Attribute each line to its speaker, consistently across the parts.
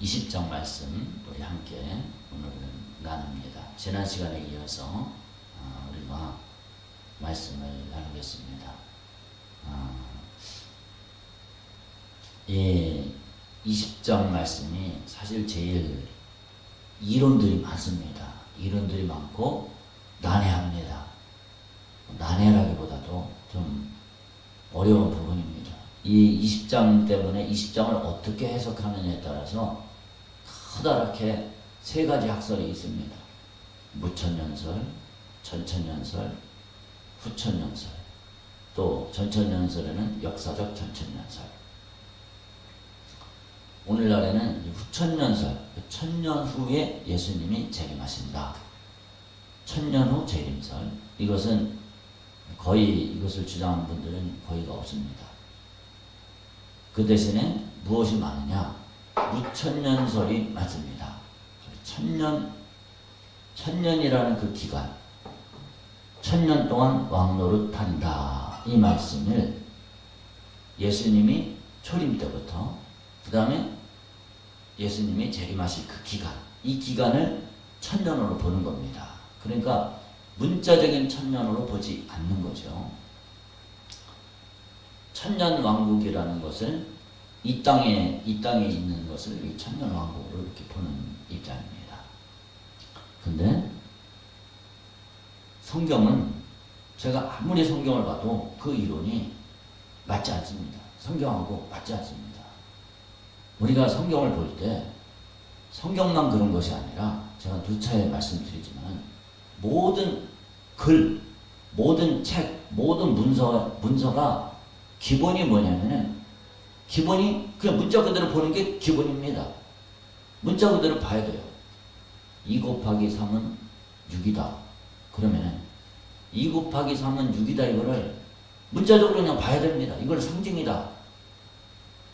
Speaker 1: 20장 말씀 우리 함께 오늘은 나눕니다. 지난 시간에 이어서 우리가 말씀을 나누겠습니다. 이 20장 말씀이 사실 제일 이론들이 많습니다. 이론들이 많고 난해합니다. 난해라기보다도 좀 어려운 부분입니다. 이 20장 때문에 20장을 어떻게 해석하느냐에 따라서 커다랗게 세 가지 학설이 있습니다. 무천연설, 전천연설, 후천연설, 또 전천연설에는 역사적 전천연설. 오늘날에는 후천연설, 천년 후에 예수님이 재림하신다. 천년 후 재림설, 이것은 거의 이것을 주장하는 분들은 거의가 없습니다. 그 대신에 무엇이 많으냐? 무천년설이 많습니다. 천년이라는 그 기간, 1000년 동안 왕노릇한다. 이 말씀을 예수님이 초림 때부터 그 다음에 예수님이 재림하실 그 기간, 이 기간을 천년으로 보는 겁니다. 그러니까 문자적인 천년으로 보지 않는 거죠. 천년 왕국이라는 것을 이 땅에 있는 것을 이 천년 왕국으로 이렇게 보는 입장입니다. 근데 성경은 제가 아무리 성경을 봐도 그 이론이 맞지 않습니다. 성경하고 맞지 않습니다. 우리가 성경을 볼 때 성경만 그런 것이 아니라 제가 누차례 말씀드리지만 모든 글, 모든 책, 모든 문서가 기본이 뭐냐면은 기본이 그냥 문자 그대로 보는 게 기본입니다. 문자 그대로 봐야 돼요. 2 곱하기 3은 6이다. 그러면은 2 곱하기 3은 6이다 이거를 문자적으로 그냥 봐야 됩니다. 이걸 상징이다.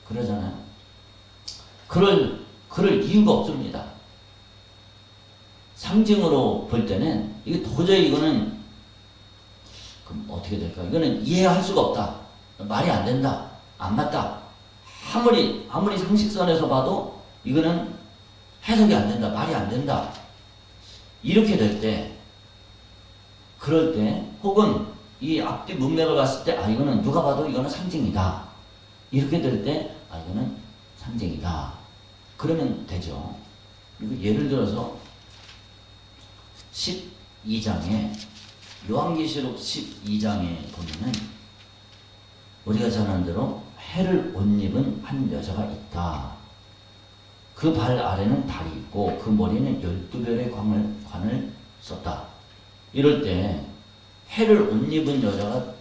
Speaker 1: 그러잖아요. 그럴 이유가 없습니다. 상징으로 볼 때는 이게 도저히 이거는 그럼 어떻게 될까? 이거는 이해할 수가 없다. 말이 안 된다. 안 맞다. 아무리 상식선에서 봐도 이거는 해석이 안 된다. 말이 안 된다. 이렇게 될 때, 그럴 때, 혹은 이 앞뒤 문맥을 봤을 때, 이거는 누가 봐도 이거는 상징이다. 이렇게 될 때, 이거는 상징이다. 그러면 되죠. 예를 들어서 12장에 요한계시록 12장에 보면은 우리가 잘 아는 대로 해를 옷 입은 한 여자가 있다. 그 발 아래는 달이 있고 그 머리는 12별의 관을 썼다. 이럴 때 해를 옷 입은 여자가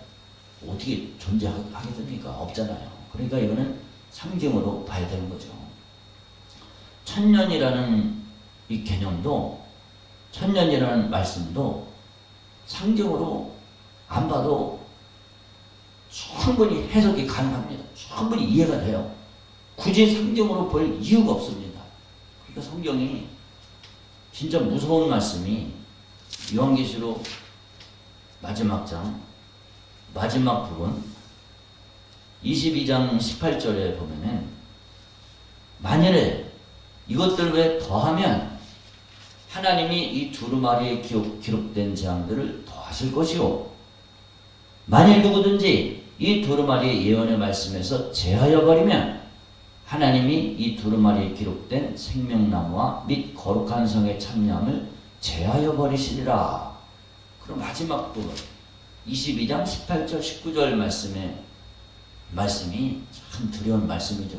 Speaker 1: 어떻게 존재하겠습니까? 없잖아요. 그러니까 이거는 상징으로 봐야 되는 거죠. 천년이라는 이 개념도, 천년이라는 말씀도 상징으로 안 봐도 충분히 해석이 가능합니다. 충분히 이해가 돼요. 굳이 상징으로 볼 이유가 없습니다. 그러니까 성경이 진짜 무서운 말씀이 요한계시록 마지막 장, 마지막 부분 22장 18절에 보면은 만일에 이것들 외에 더하면 하나님이 이 두루마리에 기록된 재앙들을 더하실 것이요 만일 누구든지 이 두루마리의 예언의 말씀에서 제하여 버리면 하나님이 이 두루마리에 기록된 생명나무와 및 거룩한 성의 참여함을 제하여 버리시리라. 그럼 마지막 부분 22장 18절 19절 말씀이 참 두려운 말씀이죠.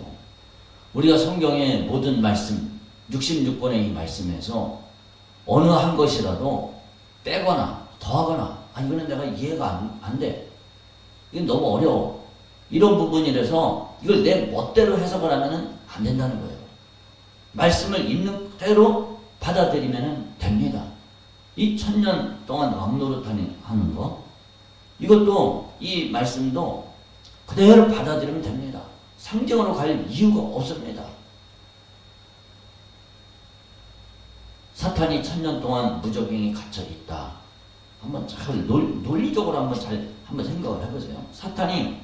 Speaker 1: 우리가 성경의 모든 말씀 66권의 이 말씀에서 어느 한 것이라도 빼거나 더하거나 이거는 내가 이해가 안 돼. 이건 너무 어려워. 이런 부분이라서 이걸 내 멋대로 해석을 하면 안 된다는 거예요. 말씀을 있는 그대로 받아들이면 됩니다. 이 1000년 동안 왕노릇하는 거, 이것도 이 말씀도 그대로 받아들이면 됩니다. 상징으로 갈 이유가 없습니다. 사탄이 1000년 동안 무적행에 갇혀 있다. 한번 잘 논리적으로 한번 생각을 해보세요. 사탄이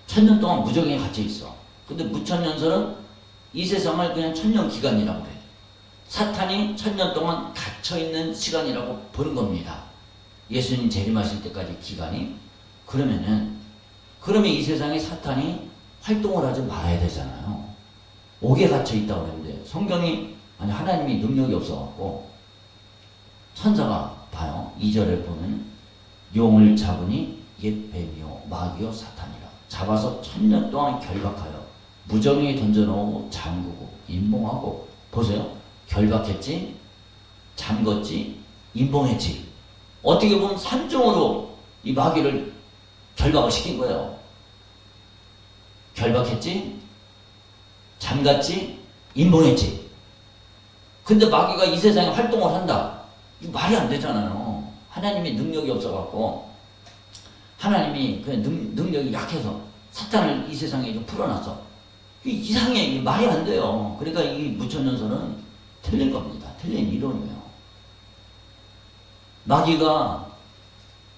Speaker 1: 1000년 동안 무적행에 갇혀 있어. 근데 무천년설은 이 세상을 그냥 천년 기간이라고 그래요. 사탄이 천년 동안 갇혀있는 시간이라고 보는 겁니다. 예수님 재림하실 때까지 기간이. 그러면 이 세상에 사탄이 활동을 하지 말아야 되잖아요. 옥에 갇혀있다고 그러는데 성경이, 아니 하나님이 능력이 없어갖고 천사가 봐요. 2절에 보면 용을 잡으니 옛 뱀이요 마귀요 사탄이라 잡아서 천년 동안 결박하여 무정에 던져놓고 잠그고 임봉하고. 보세요. 결박했지, 잠궜지, 임봉했지. 어떻게 보면 3종으로 이 마귀를 결박을 시킨 거예요. 결박했지, 잠갔지, 임봉했지. 근데 마귀가 이 세상에 활동을 한다. 이거 말이 안 되잖아요. 하나님이 능력이 없어갖고, 하나님이 그 능력이 약해서 사탄을 이 세상에 좀 풀어놨어. 이상해. 말이 안 돼요. 그러니까 이 무천년설은 틀린 겁니다. 틀린 이론이에요. 마귀가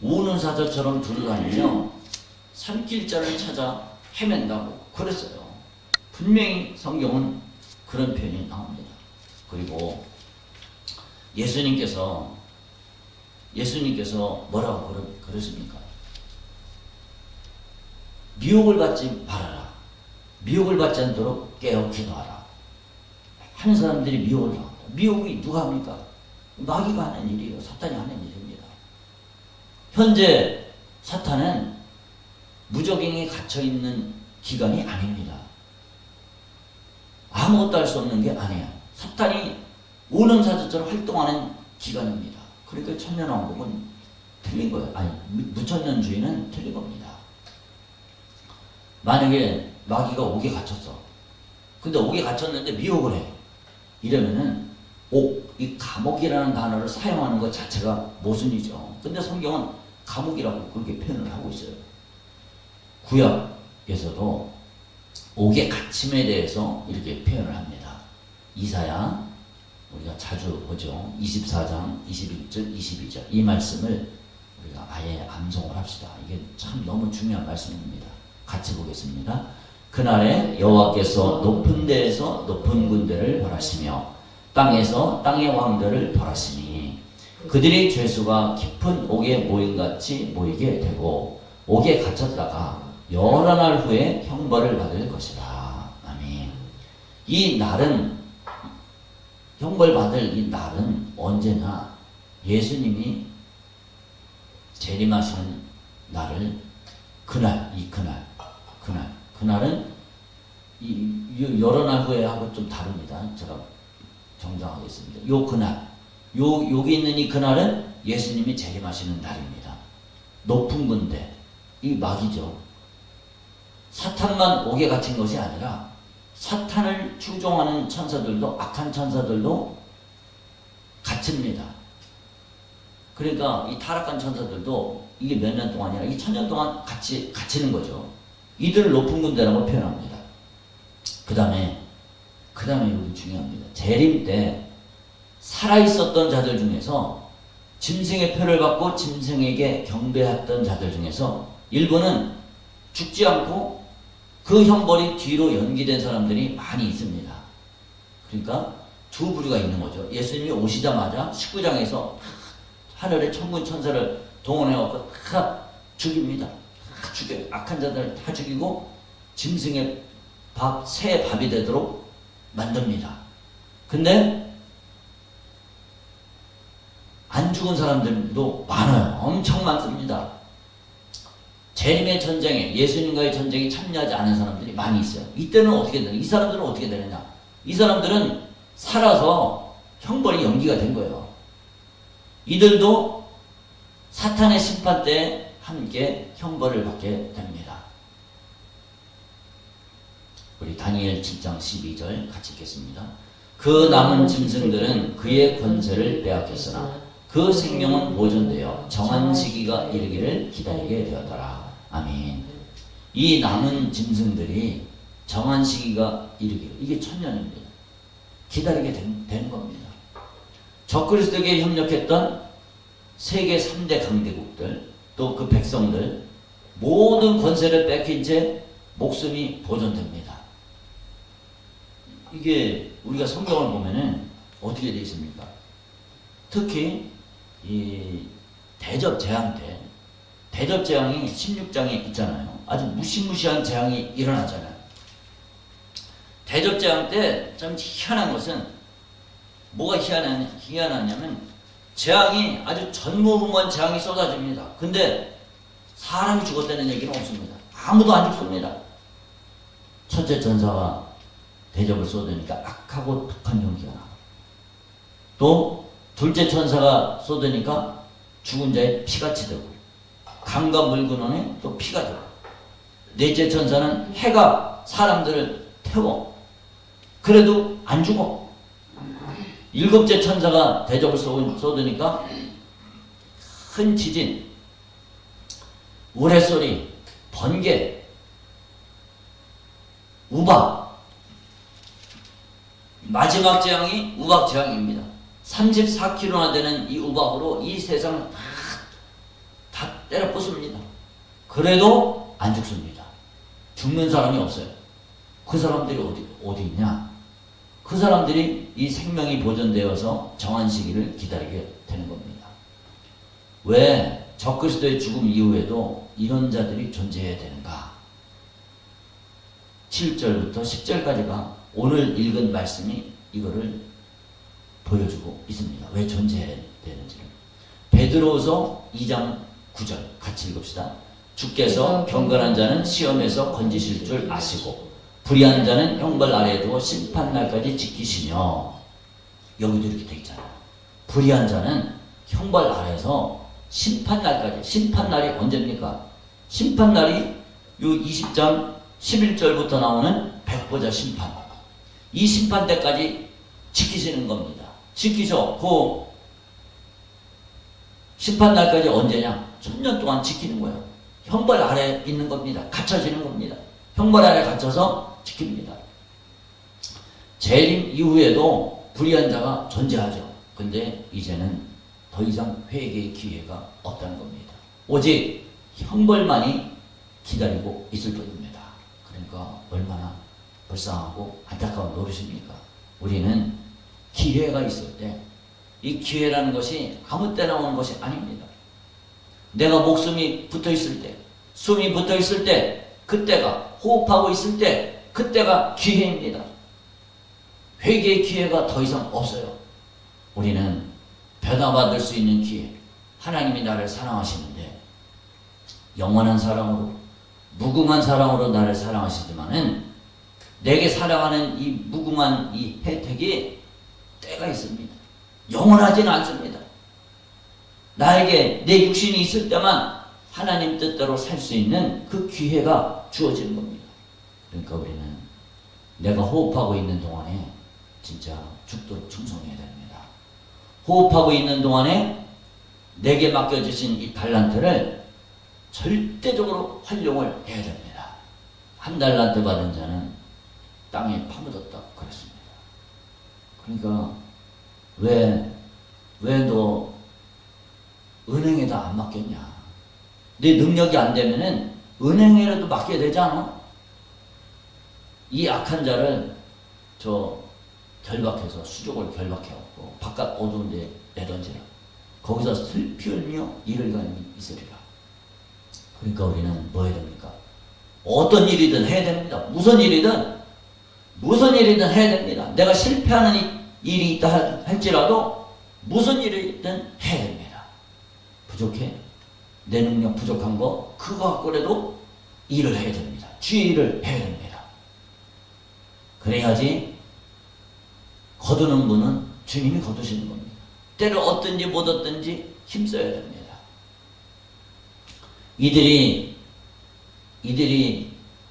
Speaker 1: 우는 사자처럼 두루다니며 산길자를 찾아 헤맨다고 그랬어요. 분명히 성경은 그런 표현이 나옵니다. 그리고 예수님께서 뭐라고 그러십니까? 미혹을 받지 말아라. 미혹을 받지 않도록 깨어 기도하라. 하는 사람들이 미혹을 당합니다. 미혹이 누가 합니까? 마귀가 하는 일이에요. 사탄이 하는 일입니다. 현재 사탄은 무적행에 갇혀있는 기간이 아닙니다. 아무것도 할 수 없는 게 아니에요. 사탄이 오는 사자처럼 활동하는 기간입니다. 그러니까 천년왕국은 틀린 거예요. 아니, 무천년주의는 틀린 겁니다. 만약에 마귀가 옥에 갇혔어. 근데 옥에 갇혔는데 미혹을 해. 이러면은 이 감옥이라는 단어를 사용하는 것 자체가 모순이죠. 근데 성경은 감옥이라고 그렇게 표현을 하고 있어요. 구약에서도 옥의 갇힘에 대해서 이렇게 표현을 합니다. 이사야, 우리가 자주 보죠. 24장 21절 22절 이 말씀을 우리가 아예 암송을 합시다. 이게 참 너무 중요한 말씀입니다. 같이 보겠습니다. 그날에 여호와께서 높은 데에서 높은 군대를 벌하시며 땅에서 땅의 왕들을 벌하시니 그들이 죄수가 깊은 옥에 모임같이 모이게 되고 옥에 갇혔다가 여러 날 후에 형벌을 받을 것이다. 아멘. 이 날은, 형벌 받을 이 날은 언제나 예수님이 재림하시는 날을 그날은 여러 날 후에 하고 좀 다릅니다. 제가 정정하겠습니다. 여기 있는 이 그날은 예수님이 재림하시는 날입니다. 높은 군대, 이 마귀죠. 사탄만 옥에 갇힌 것이 아니라 사탄을 추종하는 천사들도, 악한 천사들도 갇힙니다. 그러니까 이 타락한 천사들도 이게 몇 년 동안이나 이 천년 동안 갇히는 거죠. 이들을 높은 군대라고 표현합니다. 그 다음에 여기 중요합니다. 재림 때 살아있었던 자들 중에서 짐승의 표를 받고 짐승에게 경배했던 자들 중에서 일부는 죽지 않고 그 형벌이 뒤로 연기된 사람들이 많이 있습니다. 그러니까 두 부류가 있는 거죠. 예수님이 오시자마자 19장에서 하늘의 천군 천사를 동원해갖고 다 죽입니다. 다 죽여요. 악한 자들을 다 죽이고 짐승의 새 밥이 되도록 만듭니다. 근데 안 죽은 사람들도 많아요. 엄청 많습니다. 재림의 전쟁에, 예수님과의 전쟁에 참여하지 않은 사람들이 많이 있어요. 이때는 어떻게 되냐? 이 사람들은 어떻게 되느냐? 이 사람들은 살아서 형벌이 연기가 된 거예요. 이들도 사탄의 심판 때 함께 형벌을 받게 됩니다. 우리 다니엘 7장 12절 같이 읽겠습니다. 그 남은 짐승들은 그의 권세를 빼앗겼으나 그 생명은 보존되어 정한 시기가 이르기를 기다리게 되었더라. 아멘. 이 남은 짐승들이 정한 시기가 이르기를, 이게 천년입니다. 기다리게 되는 겁니다. 적그리스도에게 협력했던 세계 3대 강대국들, 또 그 백성들 모든 권세를 뺏긴 채 목숨이 보존됩니다. 이게 우리가 성경을 보면은 어떻게 되어 있습니까? 특히 이 대접 재앙 때, 대접 재앙이 16장에 있잖아요. 아주 무시무시한 재앙이 일어나잖아요. 대접 재앙 때 참 희한한 것은 뭐가 희한하냐면 재앙이 아주 전무후무한 재앙이 쏟아집니다. 근데 사람이 죽었다는 얘기는 없습니다. 아무도 안 죽습니다. 첫째 천사가 대접을 쏟으니까 악하고 독한 연기가 나고, 또 둘째 천사가 쏟으니까 죽은 자의 피같이 되고, 강과 묽은 또 피가 되고, 넷째 천사는 해가 사람들을 태워 그래도 안 죽어. 일곱째 천사가 대접을 쏟으니까 큰 지진, 우레소리, 번개, 우박. 마지막 재앙이 우박 재앙입니다. 34km나 되는 이 우박으로 이 세상을 다 때려 부숩니다. 그래도 안 죽습니다. 죽는 사람이 없어요. 그 사람들이 어디 있냐? 그 사람들이 이 생명이 보존되어서 정한 시기를 기다리게 되는 겁니다. 왜 적그리스도의 죽음 이후에도 이런 자들이 존재해야 되는가? 7절부터 10절까지가 오늘 읽은 말씀이 이거를 보여주고 있습니다. 왜 존재해야 되는지를. 베드로서 2장 9절 같이 읽읍시다. 주께서 경건한 자는 시험에서 건지실 줄 아시고 불의한 자는 형벌 아래에 두어 심판날까지 지키시며. 여기도 이렇게 돼 있잖아요. 불의한 자는 형벌 아래에서 심판날까지. 심판날이 언제입니까? 심판날이 요 20장 11절부터 나오는 백보자 심판. 이 심판 때까지 지키시는 겁니다. 지키셔. 그 심판날까지 언제냐? 1000년 동안 지키는 거예요. 형벌 아래 있는 겁니다. 갇혀지는 겁니다. 형벌 아래 갇혀서 지킵니다. 재림 이후에도 불의한 자가 존재하죠. 근데 이제는 더 이상 회개의 기회가 없다는 겁니다. 오직 형벌만이 기다리고 있을 뿐입니다. 그러니까 얼마나 불쌍하고 안타까운 노릇입니까? 우리는 기회가 있을 때, 이 기회라는 것이 아무 때나 오는 것이 아닙니다. 내가 목숨이 붙어 있을 때, 숨이 붙어 있을 때, 그때가, 호흡하고 있을 때, 그때가 기회입니다. 회개의 기회가 더 이상 없어요. 우리는 변화받을 수 있는 기회, 하나님이 나를 사랑하시는데 영원한 사랑으로, 무궁한 사랑으로 나를 사랑하시지만은 내게 사랑하는 이 무궁한 이 혜택이 때가 있습니다. 영원하지는 않습니다. 나에게 내 육신이 있을 때만 하나님 뜻대로 살 수 있는 그 기회가 주어지는 겁니다. 그러니까 우리는 내가 호흡하고 있는 동안에 진짜 죽도록 충성해야 됩니다. 호흡하고 있는 동안에 내게 맡겨주신 이 달란트를 절대적으로 활용을 해야 됩니다. 한 달란트 받은 자는 땅에 파묻었다 그랬습니다. 그러니까 왜 너 은행에다 안 맡겼냐? 내 능력이 안 되면은 은행에라도 맡겨야 되지 않아? 이 악한 자를 결박해서 수족을 결박해갖고 바깥 어두운 데 내던지라. 거기서 슬피 울며 이를 가니 있으리라. 그러니까 우리는 뭐 해야 됩니까? 어떤 일이든 해야 됩니다. 무슨 일이든 해야 됩니다. 내가 실패하는 일이 있다 할지라도 무슨 일이든 해야 됩니다. 부족해? 내 능력 부족한 거 그거 갖고라도 일을 해야 됩니다. 주의 일을 해야 됩니다. 그래야지 거두는 분은 주님이 거두시는 겁니다. 때를 얻든지 못 얻든지 힘써야 됩니다. 이들이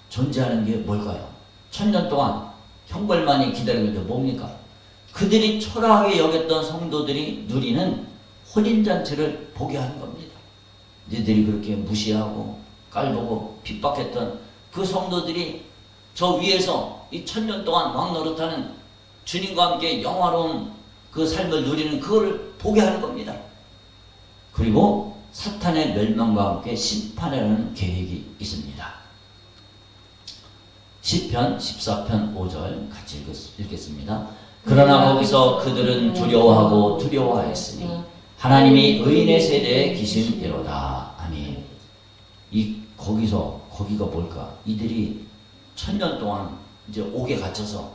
Speaker 1: 존재하는 게 뭘까요? 1000년 동안 형벌만이 기다리고 있는데 뭡니까? 그들이 초라하게 여겼던 성도들이 누리는 혼인잔치를 보게 하는 겁니다. 너희들이 그렇게 무시하고 깔보고 핍박했던 그 성도들이 저 위에서 이 1000년 동안 왕노릇하는 주님과 함께 영화로운 그 삶을 누리는 그거를 보게 하는 겁니다. 그리고 사탄의 멸망과 함께 심판하는 계획이 있습니다. 시편 14편 5절 같이 읽겠습니다. 그러나 거기서 그들은 두려워하고 두려워하였으니 하나님이 의인의 세대에 기심이로다. 아멘. 거기가 뭘까? 이들이 1000년 동안 이제 옥에 갇혀서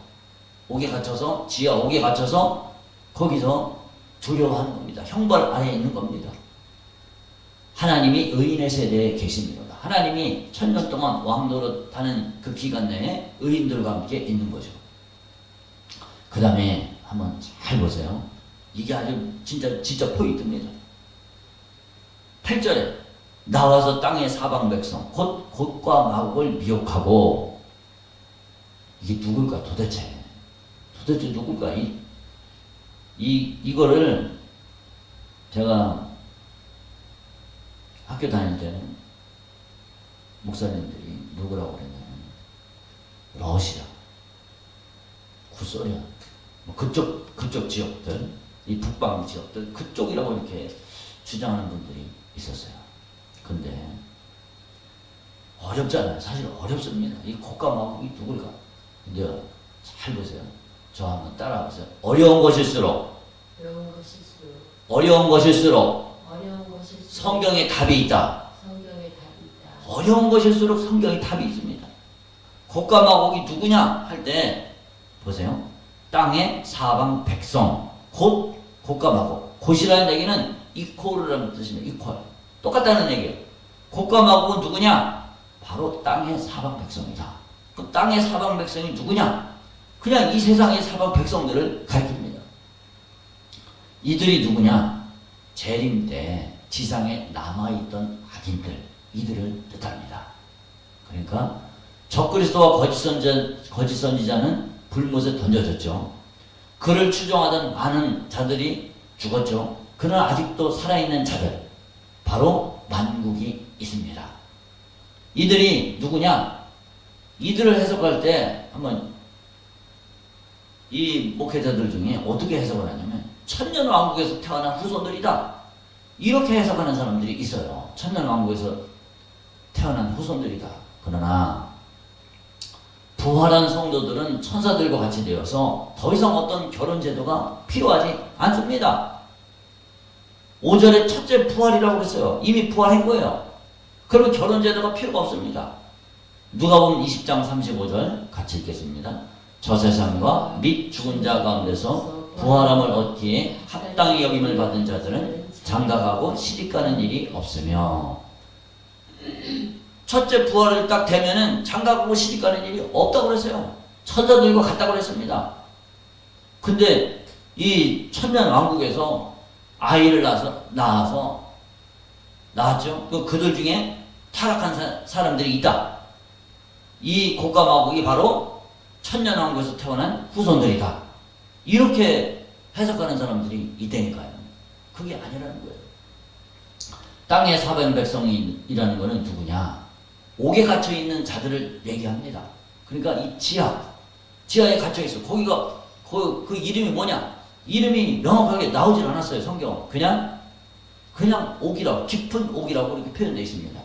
Speaker 1: 지하 옥에 갇혀서 거기서 두려워하는 겁니다. 형벌 아래에 있는 겁니다. 하나님이 의인의 세대에 계십니다. 하나님이 1000년 동안 왕노릇하는 그 기간 내에 의인들과 함께 있는 거죠. 그 다음에 한번 잘 보세요. 이게 아주 진짜 포인트입니다. 8절에 나와서 땅의 사방 백성 곧 곧과 마국을 미혹하고, 이게 누굴까 도대체 누굴까? 이거를 제가 학교 다닐 때는 목사님들이 누구라고 그랬냐면 러시아, 구소련, 그쪽 지역들, 이 북방 지역들 그쪽이라고 이렇게 주장하는 분들이 있었어요. 근데 어렵잖아요. 사실 어렵습니다. 이 곡감하고 누굴까? 근데 잘 보세요. 저 한번 따라하세요. 어려운 것일수록 성경에 답이 있다. 어려운 것일수록 성경에 답이 있습니다. 곡감하고이 누구냐 할 때 보세요. 땅의 사방 백성 곧 곡감하고, 곧이라는 얘기는 이퀄이라는 뜻입니다. 이퀄. 똑같다는 얘기예요. 곡감하고는 누구냐? 바로 땅의 사방 백성이다. 그 땅의 사방 백성이 누구냐? 그냥 이 세상의 사방 백성들을 가리킵니다. 이들이 누구냐? 재림 때 지상에 남아있던 악인들, 이들을 뜻합니다. 그러니까 적그리스도와 거짓 선지자는 불못에 던져졌죠. 그를 추종하던 많은 자들이 죽었죠. 그러나 아직도 살아있는 자들, 바로 만국이 있습니다. 이들이 누구냐? 이들을 해석할 때 한번 이 목회자들 중에 어떻게 해석을 하냐면 천년왕국에서 태어난 후손들이다. 이렇게 해석하는 사람들이 있어요. 천년왕국에서 태어난 후손들이다. 그러나 부활한 성도들은 천사들과 같이 되어서 더 이상 어떤 결혼 제도가 필요하지 않습니다. 5절에 첫째 부활이라고 그랬어요. 이미 부활한 거예요. 그러면 결혼 제도가 필요가 없습니다. 누가복음 20장 35절 같이 읽겠습니다. 저 세상과 및 죽은 자 가운데서 부활함을 얻기에 합당히 여김을 받은 자들은 장가가고 시집가는 일이 없으며, 첫째 부활을 딱 되면은 장가가고 시집가는 일이 없다고 그랬어요. 천사들과 같다고 그랬습니다. 근데 이 천년 왕국에서 아이를 낳았죠. 그들 중에 타락한 사람들이 있다. 이 곡감마국이 바로 천년 왕국에서 태어난 후손들이다. 이렇게 해석하는 사람들이 있다니까요. 그게 아니라는 거예요. 땅의 사방 백성이라는 것은 누구냐? 옥에 갇혀 있는 자들을 얘기합니다. 그러니까 이 지하에 갇혀 있어. 거기가 그 이름이 뭐냐? 이름이 명확하게 나오질 않았어요. 성경. 그냥 옥이라고, 깊은 옥이라고 이렇게 표현되어 있습니다.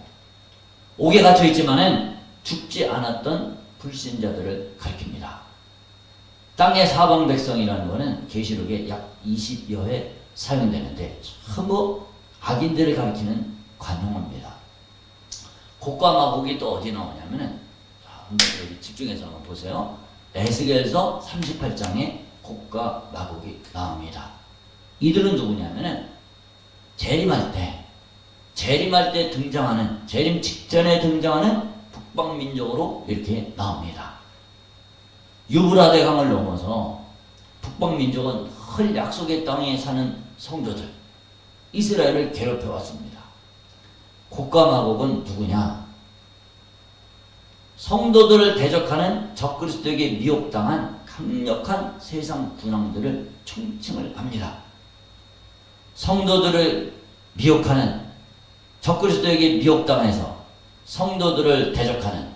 Speaker 1: 옥에 갇혀 있지만은 죽지 않았던 불신자들을 가리킵니다. 땅의 사방 백성이라는 것은 계시록에 약 20여 회 사용되는데 전부 악인들을 가리키는 관용어입니다. 곡과 마곡이 또 어디 나오냐면은, 한번 여기 집중해서 한번 보세요. 에스겔서 38장에 곡과 마곡이 나옵니다. 이들은 누구냐면은 재림할 때 등장하는, 재림 직전에 등장하는 북방 민족으로 이렇게 나옵니다. 유브라데 강을 넘어서 북방 민족은 헐 약속의 땅에 사는 성도들, 이스라엘을 괴롭혀 왔습니다. 곡과 마곡은 누구냐? 성도들을 대적하는 적그리스도에게 미혹당한 강력한 세상 군왕들을 총칭을 합니다. 성도들을 미혹하는, 적그리스도에게 미혹당해서 성도들을 대적하는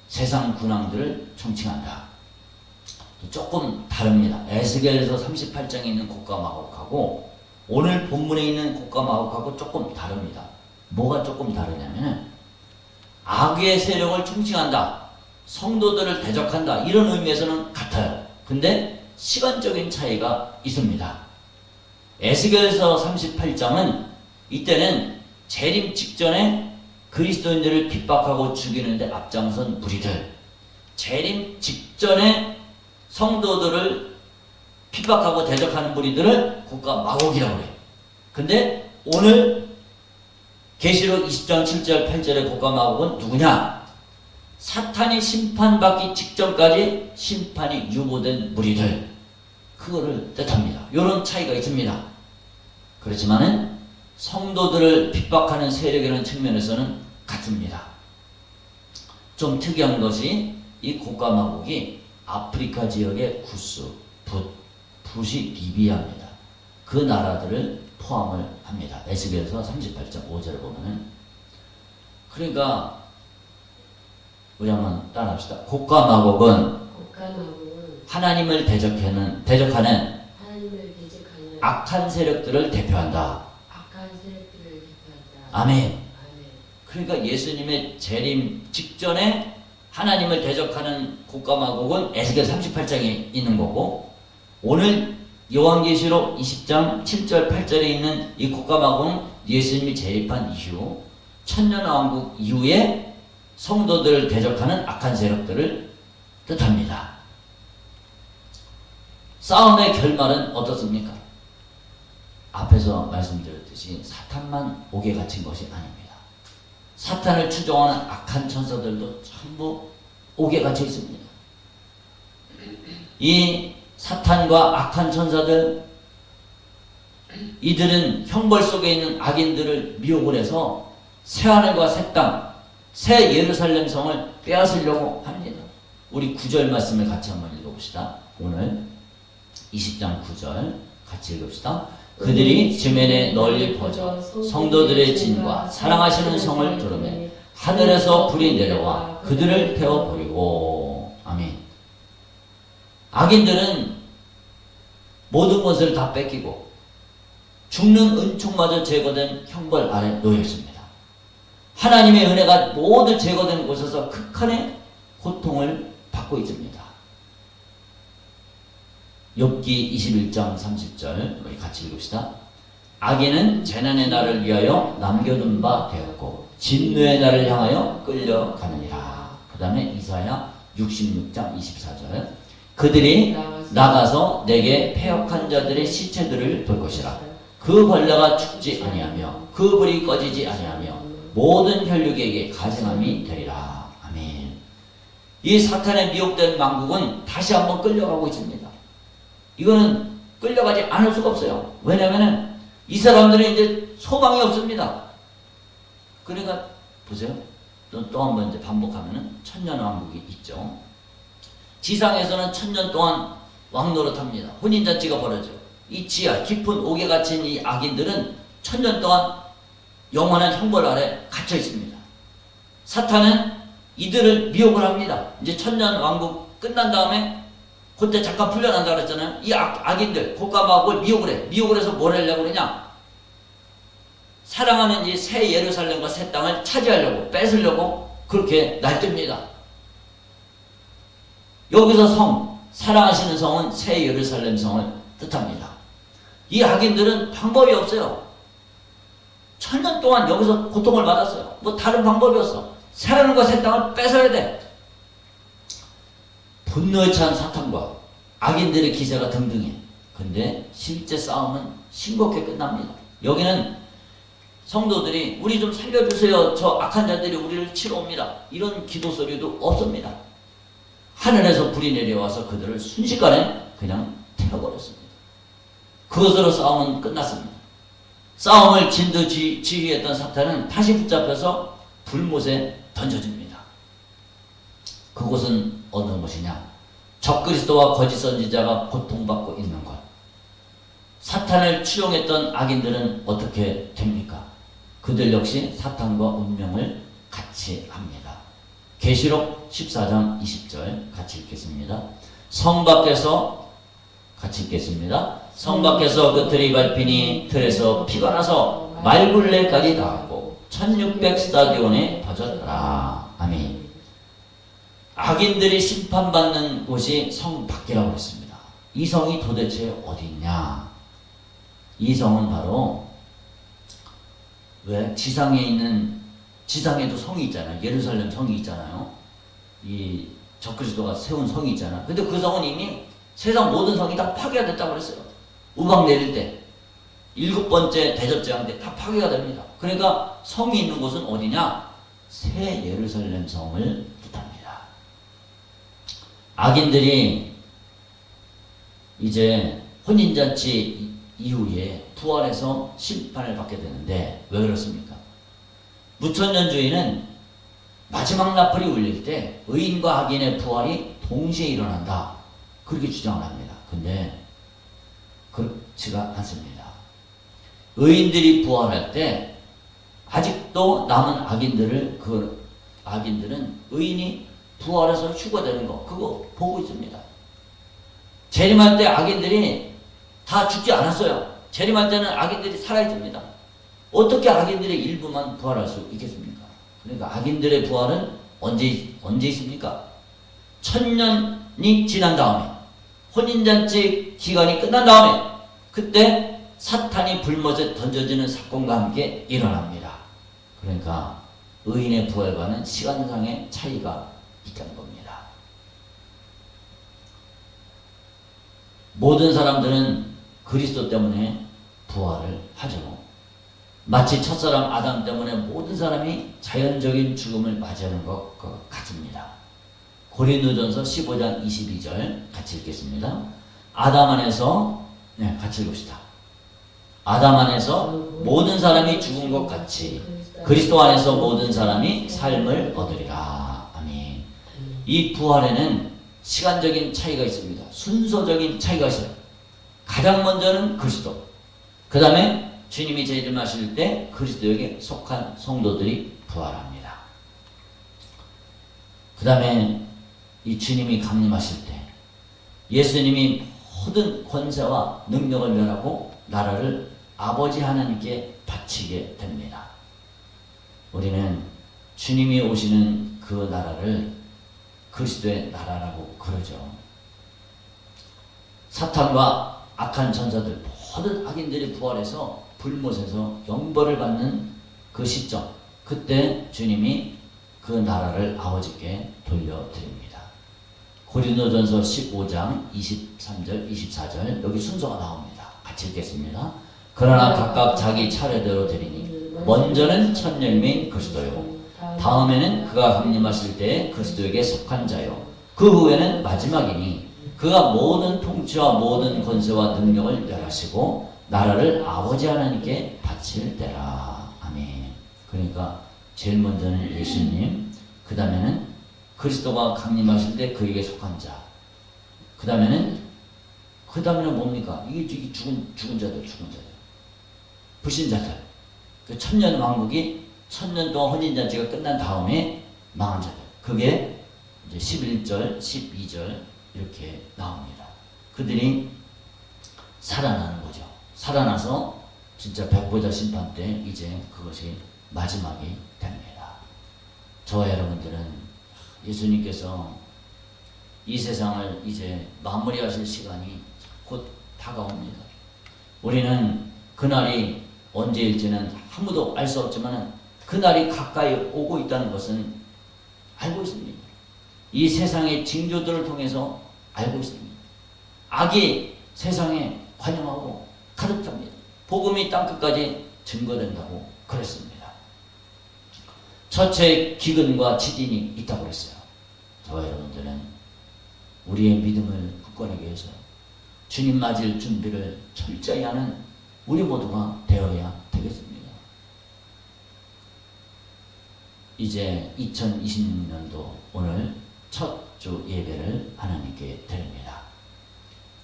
Speaker 1: 세상 군왕들을 총칭한다. 조금 다릅니다. 에스겔서 38장에 있는 곡과 마곡하고 오늘 본문에 있는 곡과 마곡하고 조금 다릅니다. 뭐가 조금 다르냐면은 악의 세력을 총칭한다. 성도들을 대적한다 이런 의미에서는 같아요. 근데 시간적인 차이가 있습니다. 에스겔서 38장은 이때는 재림 직전에 그리스도인들을 핍박하고 죽이는데 앞장선 무리들, 재림 직전에 성도들을 핍박하고 대적하는 무리들을 고가 마곡이라고 해요. 근데 오늘 계시록 20장 7절 8절의 고가 마곡은 누구냐? 사탄이 심판받기 직전까지 심판이 유보된 무리들, 그거를 뜻합니다. 이런 차이가 있습니다. 그렇지만은 성도들을 핍박하는 세력이라는 측면에서는 같습니다. 좀 특이한 것이 이 고가 마곡이 아프리카 지역의 구스, 붓이 리비아입니다. 그 나라들을 포함을 합니다. 에스겔서 38장 5절에 보면은. 그러니까 우리 한번 따라합시다. 고가 마곡은 하나님을 대적하는 악한 세력들을 대표한다. 아멘. 그러니까 예수님의 재림 직전에 하나님을 대적하는 고가 마곡은 에스겔 38장에 있는 거고, 오늘 요한계시록 20장 7절 8절에 있는 이 고가 마곡은 예수님이 재림한 이후 천년왕국 이후에 성도들을 대적하는 악한 세력들을 뜻합니다. 싸움의 결말은 어떻습니까? 앞에서 말씀드렸듯이 사탄만 옥에 갇힌 것이 아닙니다. 사탄을 추종하는 악한 천사들도 전부 옥에 갇혀 있습니다. 이 사탄과 악한 천사들, 이들은 형벌 속에 있는 악인들을 미혹을 해서 새하늘과 새 땅, 새 예루살렘 성을 빼앗으려고 합니다. 우리 9절 말씀을 같이 한번 읽어봅시다. 오늘 20장 9절 같이 읽읍시다. 그들이 지면에 널리 퍼져 성도들의 진과 사랑하시는 성을 두르매 하늘에서 불이 내려와 그들을 태워버리고. 아멘. 악인들은 모든 것을 다 뺏기고 죽는 은총마저 제거된 형벌 아래 놓여 있습니다. 하나님의 은혜가 모두 제거된 곳에서 극한의 고통을 받고 있습니다. 욥기 21장 30절 우리 같이 읽읍시다. 악인은 재난의 날을 위하여 남겨둔 바 되었고 진노의 날을 향하여 끌려가느니라. 그 다음에 이사야 66장 24절 그들이 나가서 내게 패역한 자들의 시체들을 볼 것이라. 그 벌레가 죽지 아니하며 그 불이 꺼지지 아니하며 모든 혈육에게 가증함이 되리라. 아멘. 이 사탄의 미혹된 망국은 다시 한번 끌려가고 있습니다. 이거는 끌려가지 않을 수가 없어요. 왜냐하면 이 사람들은 이제 소망이 없습니다. 그러니까 보세요. 또 한 번 이제 반복하면은 천년왕국이 있죠. 지상에서는 천년 동안 왕노릇합니다. 혼인잔치가 벌어져. 이 지하 깊은 옥에 갇힌 이 악인들은 천년 동안 영원한 형벌 아래 갇혀 있습니다. 사탄은 이들을 미혹을 합니다. 이제 천년 왕국 끝난 다음에 그때 잠깐 풀려난다 그랬잖아요. 이 악인들 고가 마곡을 미혹을 해. 미혹을 해서 뭘 하려고 그러냐? 사랑하는 이 새 예루살렘과 새 땅을 차지하려고, 뺏으려고 그렇게 날듭니다. 여기서 성, 사랑하시는 성은 새 예루살렘 성을 뜻합니다. 이 악인들은 방법이 없어요. 천년 동안 여기서 고통을 받았어요. 뭐 다른 방법이 없어. 사랑과 새 땅을 뺏어야 돼. 분노에 찬 사탄과 악인들의 기세가 등등해. 근데 실제 싸움은 싱겁게 끝납니다. 여기는 성도들이 우리 좀 살려주세요. 저 악한 자들이 우리를 치러 옵니다. 이런 기도 소리도 없습니다. 하늘에서 불이 내려와서 그들을 순식간에 그냥 태워버렸습니다. 그것으로 싸움은 끝났습니다. 싸움을 지휘했던 사탄은 다시 붙잡혀서 불못에 던져집니다. 그곳은 어느 곳이냐? 적그리스도와 거짓 선지자가 고통받고 있는 것. 사탄을 추종했던 악인들은 어떻게 됩니까? 그들 역시 사탄과 운명을 같이 합니다. 계시록 14장 20절 같이 읽겠습니다. 성 밖에서 같이 읽겠습니다. 성 밖에서 그 틀이 밟히니 틀에서 피가 나서 말굴레까지 닿았고 1600 스타디온에 퍼졌더라. 아멘. 악인들이 심판받는 곳이 성 밖이라고 했습니다. 이 성이 도대체 어디 있냐? 이 성은 바로 왜 지상에도 성이 있잖아요. 예루살렘 성이 있잖아요. 이 적그리스도가 세운 성이 있잖아요. 근데 그 성은 이미 세상 모든 성이 다 파괴가 됐다고 그랬어요. 우박 내릴 때 7번째 대접제한 때 다 파괴가 됩니다. 그러니까 성이 있는 곳은 어디냐? 새 예루살렘 성을 뜻합니다. 악인들이 이제 혼인잔치 이후에 부활해서 심판을 받게 되는데 왜 그렇습니까? 무천년주의는 마지막 나팔이 울릴 때 의인과 악인의 부활이 동시에 일어난다, 그렇게 주장을 합니다. 근데 그렇지가 않습니다. 의인들이 부활할 때 아직도 남은 악인들은 의인이 부활해서 휴거되는 거 그거 보고 있습니다. 재림할 때 악인들이 다 죽지 않았어요. 재림할 때는 악인들이 살아있습니다. 어떻게 악인들의 일부만 부활할 수 있겠습니까? 그러니까 악인들의 부활은 언제 있습니까? 1000년이 지난 다음에, 혼인잔치 기간이 끝난 다음에, 그때 사탄이 불못에 던져지는 사건과 함께 일어납니다. 그러니까 의인의 부활과는 시간상의 차이가 있다는 겁니다. 모든 사람들은 그리스도 때문에 부활을 하죠. 마치 첫사람 아담 때문에 모든 사람이 자연적인 죽음을 맞이하는 것 같습니다. 고린도전서 15장 22절 같이 읽겠습니다. 아담 안에서 같이 읽읍시다. 아담 안에서 모든 사람이 죽은 것 같이 그리스도 안에서 모든 사람이 삶을 얻으리라. 아멘. 이 부활에는 시간적인 차이가 있습니다. 순서적인 차이가 있어요. 가장 먼저는 그리스도, 그 다음에 주님이 재림하실 때 그리스도에게 속한 성도들이 부활합니다. 그 다음에 이 주님이 강림하실 때 예수님이 모든 권세와 능력을 멸하고 나라를 아버지 하나님께 바치게 됩니다. 우리는 주님이 오시는 그 나라를 그리스도의 나라라고 그러죠. 사탄과 악한 전사들, 모든 악인들이 부활해서 불못에서 영벌을 받는 그 시점, 그때 주님이 그 나라를 아버지께 돌려드립니다. 고린도전서 15장 23절, 24절 여기 순서가 나옵니다. 같이 읽겠습니다. 그러나 각각 자기 차례대로 되리니 먼저는 첫 열매인 그리스도요, 다음에는 그가 강림하실 때에 그리스도에게 속한 자요, 그 후에는 마지막이니 그가 모든 통치와 모든 권세와 능력을 멸하시고 나라를 아버지 하나님께 바칠 때라. 아멘. 그러니까 제일 먼저는 예수님, 그 다음에는 그리스도가 강림하실 때 그에게 속한 자, 그 다음에는 뭡니까? 이게 죽은 자들, 불신자들. 그 천년 왕국이 1000년 동안 혼인잔치가 끝난 다음에 망한 자들. 그게 이제 11절, 12절 이렇게 나옵니다. 그들이 살아나는 거죠. 살아나서 진짜 백보자 심판 때 이제 그것이 마지막이 됩니다. 저와 여러분들은 예수님께서 이 세상을 이제 마무리하실 시간이 곧 다가옵니다. 우리는 그날이 언제일지는 아무도 알 수 없지만 그날이 가까이 오고 있다는 것은 알고 있습니다. 이 세상의 징조들을 통해서 알고 있습니다. 악이 세상에 관영하고 가득 찹니다. 복음이 땅끝까지 증거된다고 그랬습니다. 첫째 기근과 지진이 있다고 그랬어요. 저와 여러분들은 우리의 믿음을 굳건하게 해서 주님 맞을 준비를 철저히 하는 우리 모두가 되어야 되겠습니다. 이제 2026년도 오늘 첫 주 예배를 하나님께 드립니다.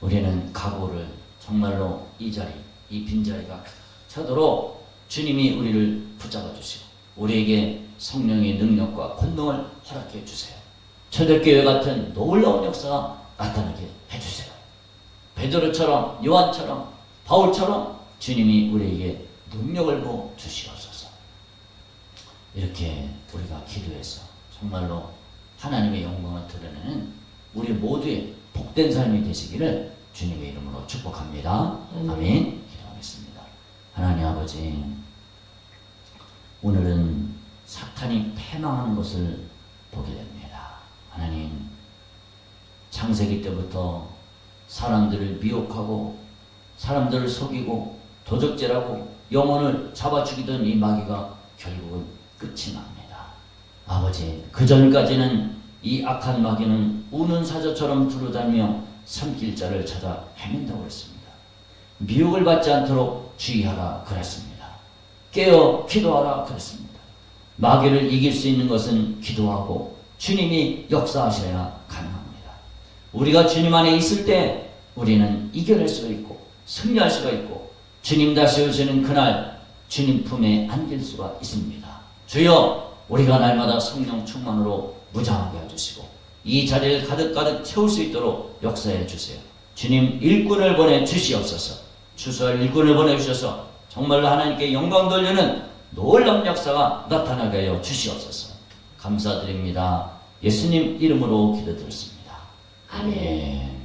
Speaker 1: 우리는 각오를 정말로 이 자리, 이 빈자리가 차도록 주님이 우리를 붙잡아 주시고 우리에게 성령의 능력과 권능을 허락해 주세요. 초대교회 같은 놀라운 역사가 나타나게 해주세요. 베드로처럼, 요한처럼, 바울처럼 주님이 우리에게 능력을 부어 주시옵소서. 이렇게 우리가 기도해서 정말로 하나님의 영광을 드러내는 우리 모두의 복된 삶이 되시기를 주님의 이름으로 축복합니다. 아멘. 기도하겠습니다. 하나님 아버지, 오늘은 사탄이 패망하는 것을 보게 됩니다. 하나님, 창세기 때부터 사람들을 미혹하고 사람들을 속이고 도적질하고 영혼을 잡아 죽이던 이 마귀가 결국은 끝이 납니다. 아버지, 그 전까지는 이 악한 마귀는 우는 사자처럼 두루다니며 삼킬 자를 찾아 헤맨다고 했습니다. 미혹을 받지 않도록 주의하라 그랬습니다. 깨어 기도하라 그랬습니다. 마귀를 이길 수 있는 것은 기도하고 주님이 역사하셔야 가능합니다. 우리가 주님 안에 있을 때 우리는 이겨낼 수가 있고 승리할 수가 있고 주님 다시 오시는 그날 주님 품에 안길 수가 있습니다. 주여, 우리가 날마다 성령 충만으로 무장하게 해주시고 이 자리를 가득가득 채울 수 있도록 역사해 주세요. 주님, 일꾼을 보내 주시옵소서. 추수할 일꾼을 보내주셔서 정말로 하나님께 영광 돌리는 놀라운 역사가 나타나게 하여 주시옵소서. 감사드립니다. 예수님 이름으로 기도드렸습니다.
Speaker 2: 아멘.
Speaker 1: 예.